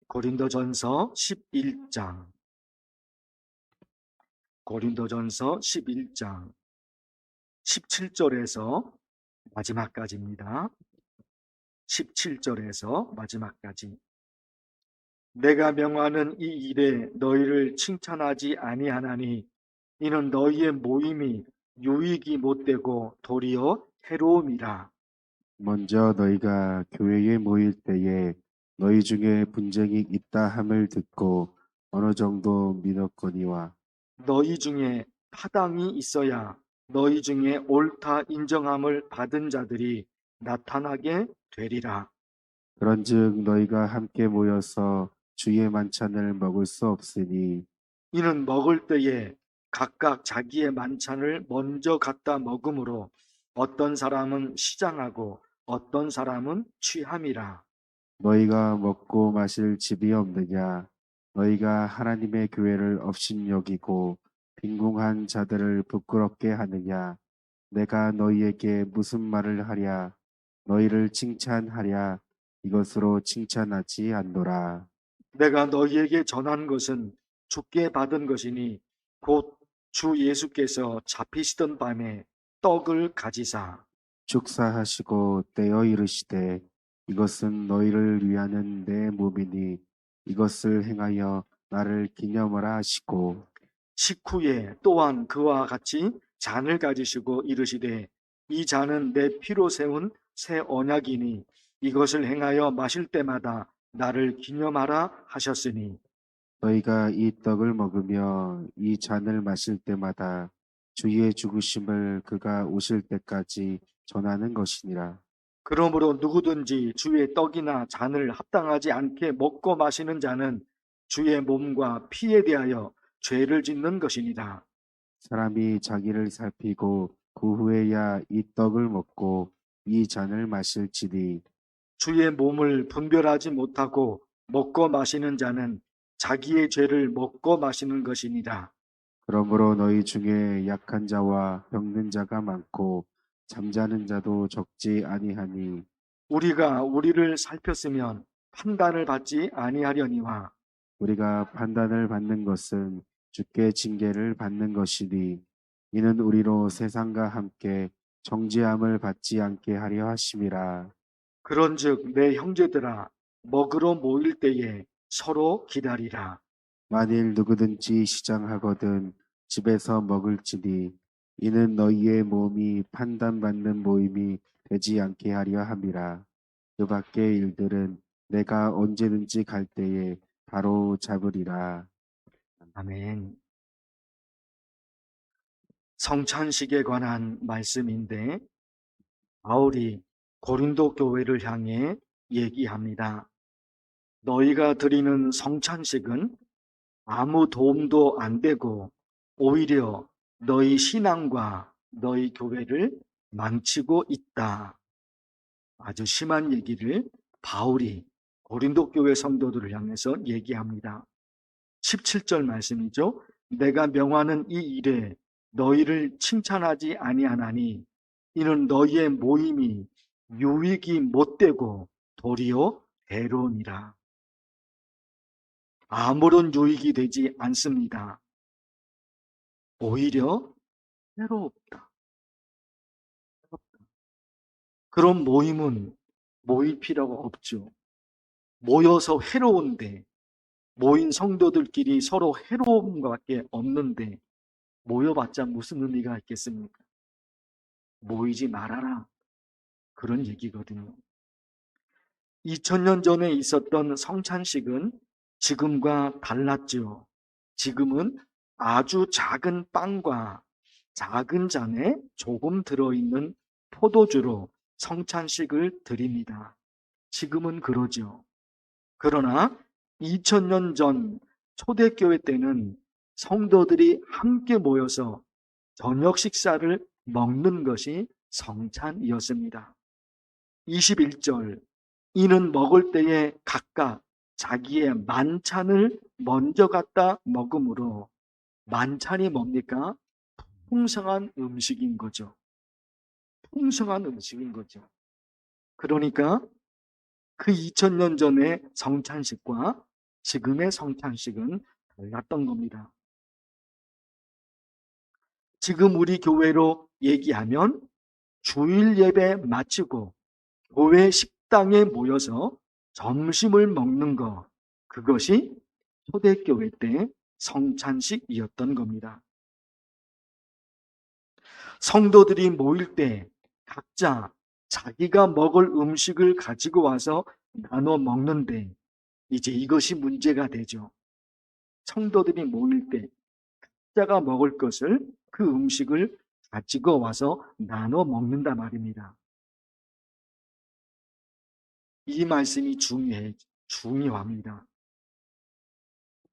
고린도전서 11장 고린도전서 11장 17절에서 마지막까지입니다. 17절에서 마지막까지. 내가 명하는 이 일에 너희를 칭찬하지 아니하나니 이는 너희의 모임이 유익이 못되고 도리어 해로움이라. 먼저 너희가 교회에 모일 때에 너희 중에 분쟁이 있다 함을 듣고 어느 정도 믿었거니와 너희 중에 타당이 있어야 너희 중에 옳다 인정함을 받은 자들이 나타나게 되리라. 그런즉 너희가 함께 모여서 주의 만찬을 먹을 수 없으니 이는 먹을 때에 각각 자기의 만찬을 먼저 갖다 먹음으로 어떤 사람은 시장하고 어떤 사람은 취함이라. 너희가 먹고 마실 집이 없느냐 너희가 하나님의 교회를 업신여기고 빈궁한 자들을 부끄럽게 하느냐 내가 너희에게 무슨 말을 하랴 너희를 칭찬하랴 이것으로 칭찬하지 않노라. 내가 너희에게 전한 것은 주께 받은 것이니 곧 주 예수께서 잡히시던 밤에 떡을 가지사 축사하시고 떼어 이르시되 이것은 너희를 위하는 내 몸이니 이것을 행하여 나를 기념하라 하시고 식후에 또한 그와 같이 잔을 가지시고 이르시되 이 잔은 내 피로 세운 새 언약이니 이것을 행하여 마실 때마다 나를 기념하라 하셨으니 너희가 이 떡을 먹으며 이 잔을 마실 때마다 주의 죽으심을 그가 오실 때까지 전하는 것이니라. 그러므로 누구든지 주의 떡이나 잔을 합당하지 않게 먹고 마시는 자는 주의 몸과 피에 대하여 죄를 짓는 것이니라. 사람이 자기를 살피고 그 후에야 이 떡을 먹고 이 잔을 마실지니 주의 몸을 분별하지 못하고 먹고 마시는 자는 자기의 죄를 먹고 마시는 것이니라. 그러므로 너희 중에 약한 자와 병든 자가 많고 잠자는 자도 적지 아니하니 우리가 우리를 살폈으면 판단을 받지 아니하려니와 우리가 판단을 받는 것은 주께 징계를 받는 것이니 이는 우리로 세상과 함께 정죄함을 받지 않게 하려 하심이라. 그런즉 내 형제들아 먹으러 모일 때에 서로 기다리라. 만일 누구든지 시장하거든 집에서 먹을지니 이는 너희의 몸이 판단받는 모임이 되지 않게 하려 함이라. 그 밖의 일들은 내가 언제든지 갈 때에 바로 잡으리라. 아멘. 성찬식에 관한 말씀인데 바울이 고린도 교회를 향해 얘기합니다. 너희가 드리는 성찬식은 아무 도움도 안 되고 오히려 너희 신앙과 너희 교회를 망치고 있다. 아주 심한 얘기를 바울이 고린도 교회 성도들을 향해서 얘기합니다. 17절 말씀이죠. 내가 명하는 이 일에 너희를 칭찬하지 아니하나니 이는 너희의 모임이 유익이 못되고 도리어 해로움이라. 아무런 유익이 되지 않습니다. 오히려 해롭다. 그런 모임은 모일 필요가 없죠. 모여서 해로운데 모인 성도들끼리 서로 해로운 것밖에 없는데 모여봤자 무슨 의미가 있겠습니까? 모이지 말아라. 그런 얘기거든요. 2000년 전에 있었던 성찬식은 지금과 달랐죠. 지금은 아주 작은 빵과 작은 잔에 조금 들어있는 포도주로 성찬식을 드립니다. 지금은 그러죠. 그러나 2000년 전 초대교회 때는 성도들이 함께 모여서 저녁 식사를 먹는 것이 성찬이었습니다. 21절 이는 먹을 때에 각각 자기의 만찬을 먼저 갖다 먹음으로 만찬이 뭡니까? 풍성한 음식인 거죠. 풍성한 음식인 거죠. 그러니까 그 2000년 전의 성찬식과 지금의 성찬식은 달랐던 겁니다. 지금 우리 교회로 얘기하면 주일 예배 마치고 교회 식당에 모여서 점심을 먹는 것, 그것이 초대교회 때 성찬식이었던 겁니다. 성도들이 모일 때 각자 자기가 먹을 음식을 가지고 와서 나눠 먹는데 이제 이것이 문제가 되죠. 성도들이 모일 때 각자가 먹을 것을, 그 음식을 가지고 와서 나눠 먹는단 말입니다. 이 말씀이 중요합니다.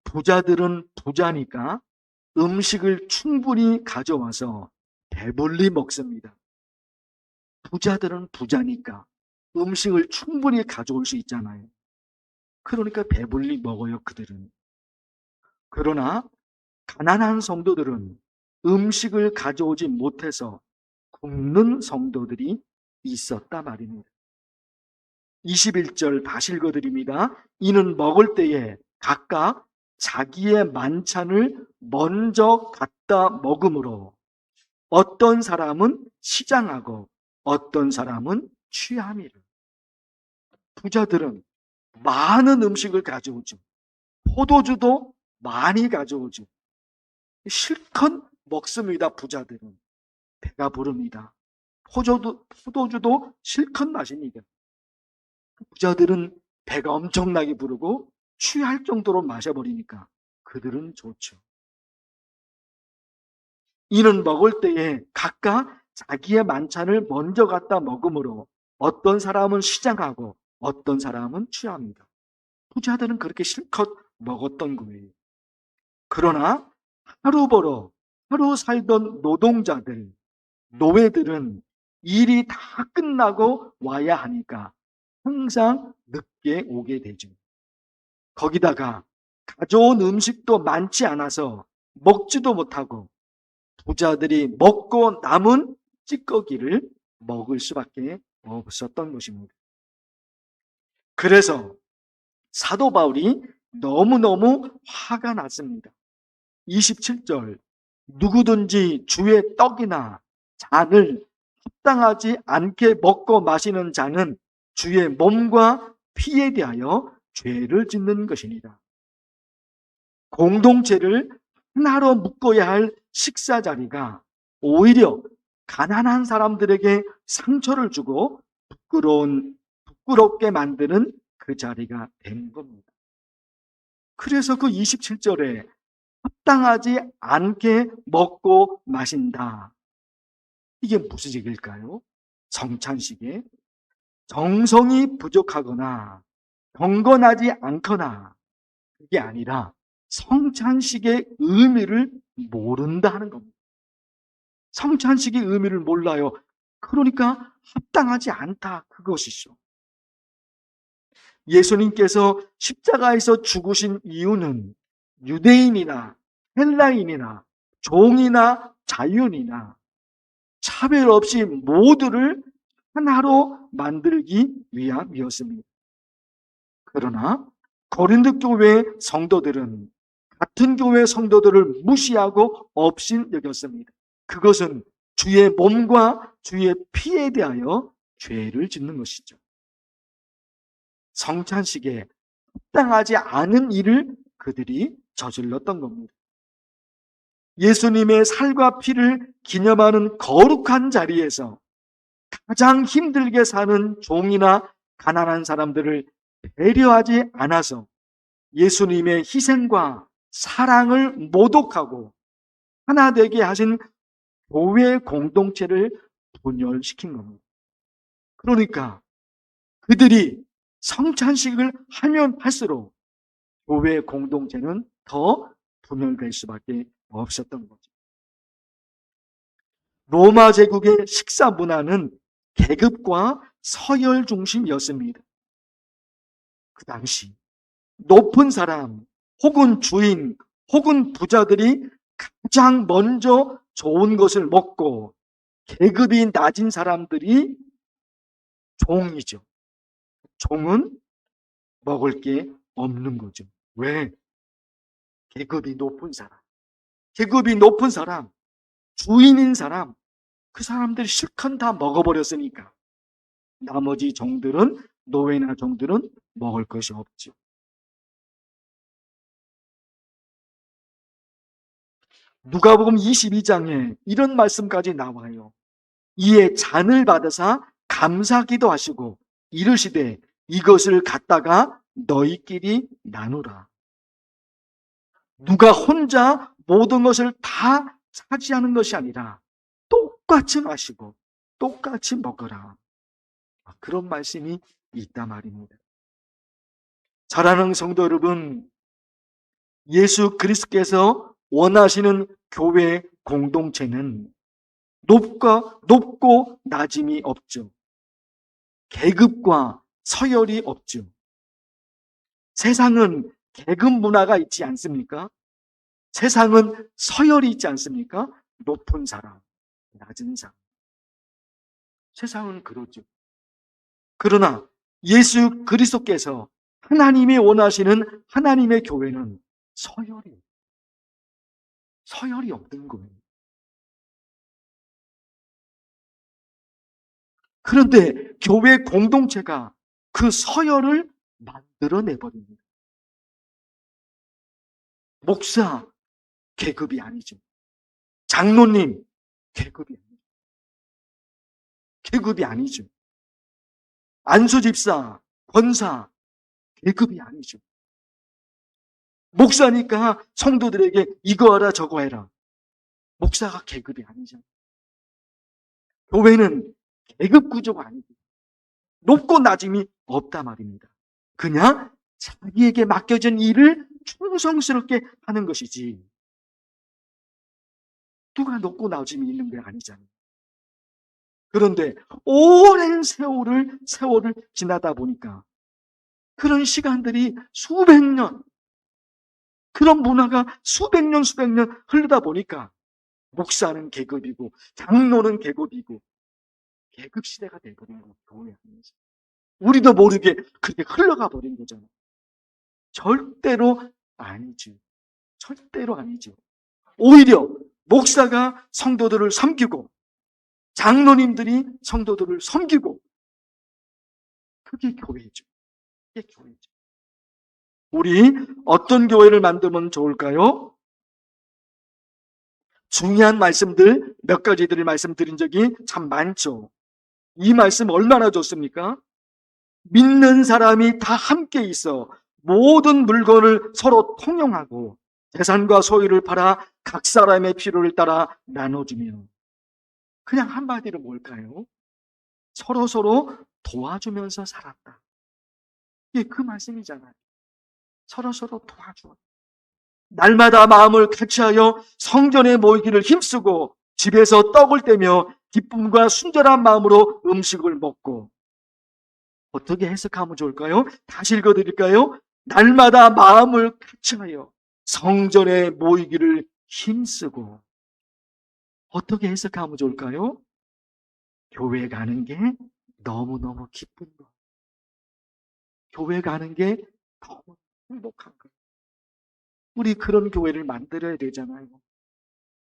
부자들은 부자니까 음식을 충분히 가져와서 배불리 먹습니다. 부자들은 부자니까 음식을 충분히 가져올 수 있잖아요. 그러니까 배불리 먹어요, 그들은. 그러나 가난한 성도들은 음식을 가져오지 못해서 굶는 성도들이 있었다 말입니다. 21절 다시 읽어드립니다. 이는 먹을 때에 각각 자기의 만찬을 먼저 갖다 먹음으로 어떤 사람은 시장하고 어떤 사람은 취함이라. 부자들은 많은 음식을 가져오죠. 포도주도 많이 가져오죠. 실컷 먹습니다. 부자들은 배가 부릅니다. 포도주도 실컷 마십니다. 부자들은 배가 엄청나게 부르고 취할 정도로 마셔버리니까 그들은 좋죠. 이는 먹을 때에 각각 자기의 만찬을 먼저 갖다 먹으므로 어떤 사람은 시장하고 어떤 사람은 취합니다. 부자들은 그렇게 실컷 먹었던 거예요. 그러나 하루 벌어 하루 살던 노동자들, 노예들은 일이 다 끝나고 와야 하니까 항상 늦게 오게 되죠. 거기다가 가져온 음식도 많지 않아서 먹지도 못하고 부자들이 먹고 남은 찌꺼기를 먹을 수밖에 없었던 것입니다. 그래서 사도 바울이 너무너무 화가 났습니다. 27절, 누구든지 주의 떡이나 잔을 합당하지 않게 먹고 마시는 자는 주의 몸과 피에 대하여 죄를 짓는 것이니라. 공동체를 하나로 묶어야 할 식사 자리가 오히려 가난한 사람들에게 상처를 주고 부끄럽게 만드는 그 자리가 된 겁니다. 그래서 그 27절에 합당하지 않게 먹고 마신다. 이게 무슨 얘기일까요? 성찬식에 정성이 부족하거나 경건하지 않거나 그게 아니라 성찬식의 의미를 모른다는 겁니다. 성찬식의 의미를 몰라요. 그러니까 합당하지 않다, 그것이죠. 예수님께서 십자가에서 죽으신 이유는 유대인이나 헬라인이나 종이나 자유인이나 차별 없이 모두를 하나로 만들기 위함이었습니다. 그러나 고린도 교회 성도들은 같은 교회 성도들을 무시하고 업신여겼습니다. 그것은 주의 몸과 주의 피에 대하여 죄를 짓는 것이죠. 성찬식에 합당하지 않은 일을 그들이 저질렀던 겁니다. 예수님의 살과 피를 기념하는 거룩한 자리에서 가장 힘들게 사는 종이나 가난한 사람들을 배려하지 않아서 예수님의 희생과 사랑을 모독하고 하나 되게 하신 교회 공동체를 분열시킨 겁니다. 그러니까 그들이 성찬식을 하면 할수록 교회 공동체는 더 분열될 수밖에 없었던 거죠. 로마 제국의 식사 문화는 계급과 서열 중심이었습니다. 그 당시 높은 사람 혹은 주인 혹은 부자들이 가장 먼저 좋은 것을 먹고 계급이 낮은 사람들이 종이죠. 종은 먹을 게 없는 거죠. 왜? 계급이 높은 사람, 계급이 높은 사람, 주인인 사람, 그 사람들이 실컷 다 먹어버렸으니까 나머지 종들은, 노예나 종들은 먹을 것이 없죠. 누가복음 22장에 이런 말씀까지 나와요. 이에 잔을 받으사 감사기도 하시고 이르시되 이것을 갖다가 너희끼리 나누라. 누가 혼자 모든 것을 다 차지하는 것이 아니라 똑같이 마시고 똑같이 먹으라. 그런 말씀이 있단 말입니다. 사랑하는 성도 여러분, 예수 그리스도께서 원하시는 교회 공동체는 높고 낮음이 없죠. 계급과 서열이 없죠. 세상은 계급 문화가 있지 않습니까? 세상은 서열이 있지 않습니까? 높은 사람, 낮은 사람. 세상은 그러죠. 그러나 예수 그리스도께서 하나님이 원하시는 하나님의 교회는 서열이 없는 거예요. 그런데 교회 공동체가 그 서열을 만들어내버립니다. 목사, 계급이 아니죠. 장로님, 계급이 아니죠. 안수집사, 권사, 계급이 아니죠. 목사니까 성도들에게 이거 하라 저거 해라. 목사가 계급이 아니죠. 교회는 계급 구조가 아니고 높고 낮음이 없단 말입니다. 그냥 자기에게 맡겨진 일을 충성스럽게 하는 것이지 누가 높고 낮음이 있는 게 아니잖아요. 그런데 오랜 세월을 지나다 보니까 그런 시간들이 수백 년, 그런 문화가 수백 년 흐르다 보니까 목사는 계급이고 장로는 계급이고 계급 시대가 되버린 거예요. 교회 안에서. 우리도 모르게 그렇게 흘러가 버린 거잖아요. 절대로 아니죠. 절대로 아니죠. 오히려 목사가 성도들을 섬기고 장로님들이 성도들을 섬기고 그게 교회죠. 그게 교회죠. 우리 어떤 교회를 만들면 좋을까요? 중요한 말씀들 몇 가지들을 말씀드린 적이 참 많죠. 이 말씀 얼마나 좋습니까? 믿는 사람이 다 함께 있어 모든 물건을 서로 통용하고 재산과 소유를 팔아 각 사람의 필요를 따라 나눠주며, 그냥 한마디로 뭘까요? 서로 도와주면서 살았다. 이게 그 말씀이잖아요. 서로 도와줘. 날마다 마음을 같이하여 성전에 모이기를 힘쓰고 집에서 떡을 떼며 기쁨과 순전한 마음으로 음식을 먹고. 어떻게 해석하면 좋을까요? 다시 읽어드릴까요? 날마다 마음을 같이하여 성전에 모이기를 힘쓰고. 어떻게 해석하면 좋을까요? 교회 가는 게 너무너무 기쁜 거. 교회 가는 게 너무 행복한 거. 우리 그런 교회를 만들어야 되잖아요.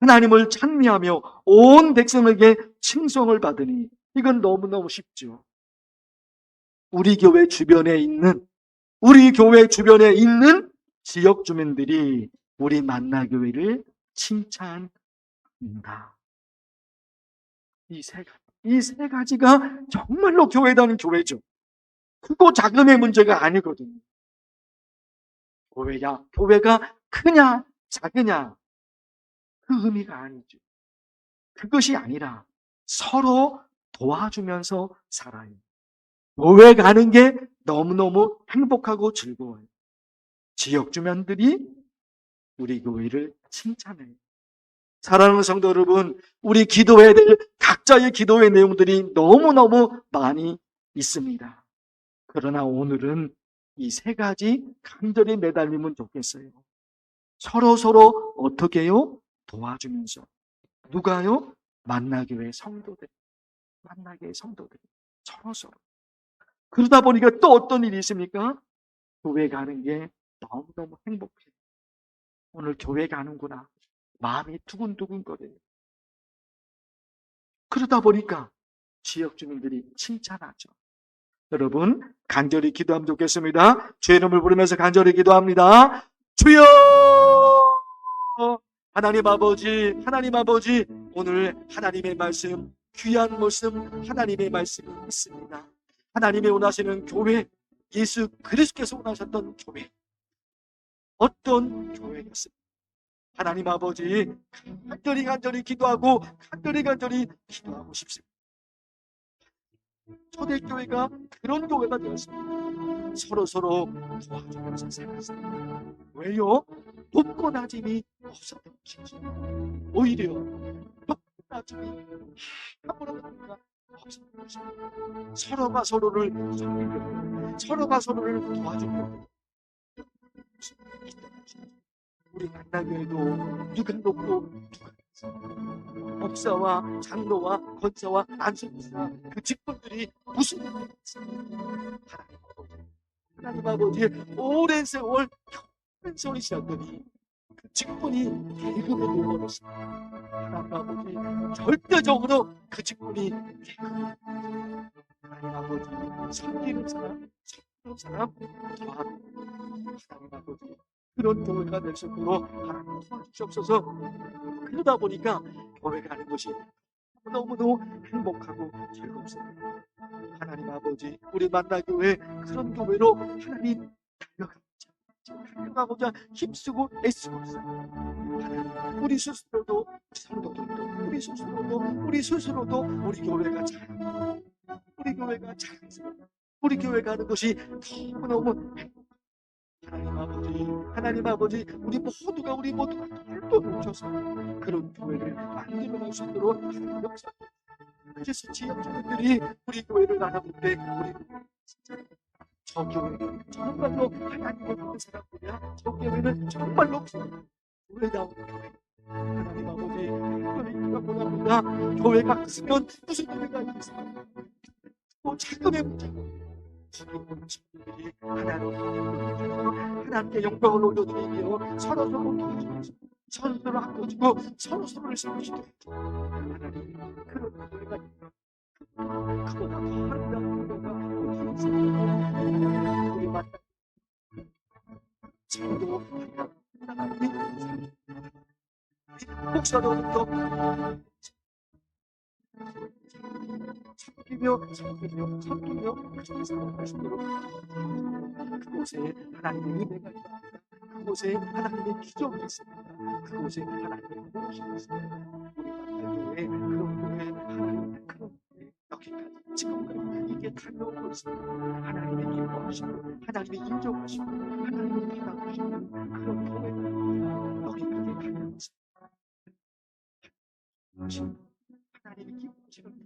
하나님을 찬미하며 온 백성에게 칭송을 받으니 이건 너무너무 쉽죠. 우리 교회 주변에 있는 지역 주민들이 우리 만나교회를 칭찬합니다. 이 세 가지가 정말로 교회다는 교회죠. 크고 작음의 문제가 아니거든요. 교회가 크냐 작으냐 그 의미가 아니죠. 그것이 아니라 서로 도와주면서 살아요. 교회 가는 게 너무너무 행복하고 즐거워요. 지역 주민들이 우리 교회를 칭찬해요. 사랑하는 성도 여러분, 우리 기도해야 될 각자의 기도의 내용들이 너무너무 많이 있습니다. 그러나 오늘은 이 세 가지 간절히 매달리면 좋겠어요. 서로 어떻게 해요? 도와주면서. 누가요? 만나교회 성도들. 서로. 그러다 보니까 또 어떤 일이 있습니까? 교회 가는 게 너무너무 행복해. 오늘 교회 가는구나. 마음이 두근두근거려요. 그러다 보니까 지역 주민들이 칭찬하죠. 여러분, 간절히 기도하면 좋겠습니다. 주의 이름을 부르면서 간절히 기도합니다. 주여! 하나님 아버지, 오늘 하나님의 말씀, 귀한 말씀, 하나님의 말씀이 있습니다. 하나님의 원하시는 교회, 예수 그리스도께서 원하셨던 교회, 어떤 교회였습니까? 하나님 아버지, 간절히 기도하고 간절히 기도하고 싶습니다. 초대교회가 그런 교회가 되었습니다. 서로 도와주면서 살았습니다. 왜요? 높고 낮음이 없었던 것이죠. 오히려 높고 낮음이 아무렇게나 없었던 것입니다. 서로가 서로를 섬기고 서로가 서로를 도와주고 우리 만나교회도 누가 높고 누가 낮습니다. 목사와 장로와 권사와 안수목사 그 직분들이 무슨 일이 있습니까? 하나님 아버지 오랜 세월 지났더니 그 직분이 계급으로 되어버렸습니다. 하나님 아버지 절대적으로 그 직분이 계급으로 하나님 아버지 섬기는 사람 도와주고 하나님 아버지 그런 교회가 될 수 있도록 하나님 도와주시옵소서. 그러다 보니까 교회가 하는 것이 너무너무 행복하고 즐겁습니다. 하나님 아버지 우리 만나교회 그런 교회로 하나님 달려가고자 힘쓰고 애쓰고 있습니다. 하나님 우리 스스로도 성도들도 우리 스스로도 우리 교회가 자랑스럽고 우리 교회가 자랑스럽고 우리 교회가 하는 것이 너무너무 하나님 아버지 우리 모두가 돌돌 뭉쳐서 그런 교회를 만들어갈 수 있도록 하나님 역사. 그래서 지역 주민들이 우리 교회를 알아볼 때 우리 진짜 저 교회는 정말로 하나님을 믿는 사람들이야. 저 교회는 정말로 교회다운 교회. 하나님 아버지 교회가 원합니다. 교회가 있으면 무슨 교회가 있겠습니까? 또 자금의 문제고 하나님께 영광을 올려드리며 서로 도와주고 서로 아껴주고 서로를 섬기시도록 하나님 그런 교회가 그보다 더 아름다운 교회가 어디 있습니까? 우리 만나 성도 하나님 목사로부터 섬기며 그쪽에 살아갈 수 있도록 그곳에 하나님의 은혜가 있습니다. 그곳에 하나님의 기적이 있습니다. 그곳에 하나님의 모험이 있습니다. 우리 만나교회 그런 교회 하나님 그런 교회 여기까지 지금까지 이게 달려오고 있습니다. 하나님의 기뻐하시고 하나님의 인정하시고 하나님의 받아주시는 그런 교회가 여기까지 달려왔습니다. 하나님의 기뻐하시는